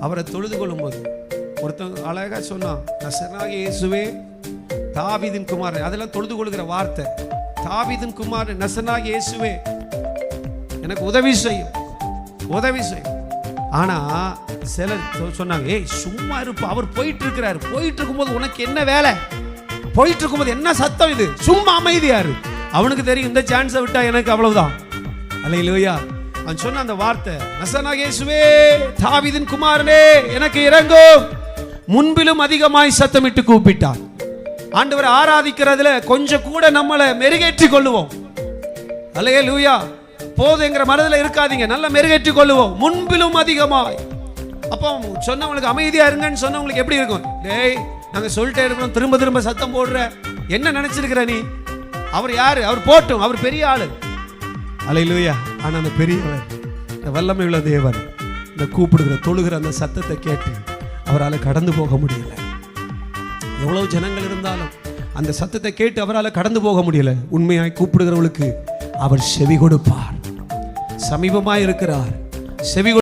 அவரை தொழுது கொள்ளும் போது ஒருத்தன் அழகா சொன்னான், நசரேயனாகிய இயேசுவே தாவீதின் குமாரன். அதெல்லாம் தொழுது கொள்கிற வார்த்தை. தாவீதின் குமாரன் நசரேயனாகிய இயேசுவே எனக்கு உதவி செய்யும், உதவி செய்யும். ஆனா சிலர் சொன்னாங்க, ஏய் சும்மா இருப்பா, அவர் போயிட்டு இருக்கிறாரு, போயிட்டு இருக்கும்போது உனக்கு என்ன வேலை, போயிட்டு இருக்கும்போது என்ன சத்தம் இது, சும்மா அமைதியாரு. அவனுக்கு தெரியும் இந்த சான்ஸை விட்டா எனக்கு அவ்வளவுதான். அல்லேலூயா. அவன் சொன்ன அந்த வார்த்தை, நசரேயனாகிய இயேசுவே தாவீதின் குமாரனே எனக்கு இறங்கும், முன்பிலும் அதிகமாய் சத்தமிட்டு கூப்பிட்டான். ஆண்டவரை ஆராதிக்கிறதுல கொஞ்சம் கூட நம்மளை மெருகேற்றி கொள்ளுவோம். அல்லேலூயா. போதுங்கிற மனதில் இருக்காதீங்க, நல்லா மெருகேற்றி கொள்ளுவோம், முன்பிலும் அதிகமாய். அப்போ சொன்னவங்களுக்கு அமைதியா இருங்கன்னு சொன்னவங்களுக்கு எப்படி இருக்கும்? டேய் நாங்க சொல்லிட்டே இருக்கிறோம், திரும்ப திரும்ப சத்தம் போடுற, என்ன நினைச்சிருக்கிற நீ? அவர் யாரு? அவர் போட்டும், அவர் பெரிய ஆளு. அல்லேலூயா. ஆனா அந்த பெரியவர், இந்த வல்லமை உள்ள தேவன், இந்த கூப்பிடுகிற தொழுகிற அந்த சத்தத்தை கேட்டு அவரால் கடந்து போக முடியல. எவ்வளவு ஜனங்கள் இருந்தாலும் அந்த சத்தத்தை கேட்டு அவரால் கடந்து போக முடியல. உண்மையாய் கூப்பிடுகிறவர்களுக்கு அவர் செவி கொடுப்பார். சமீபமாய் இருக்கிறார், செவி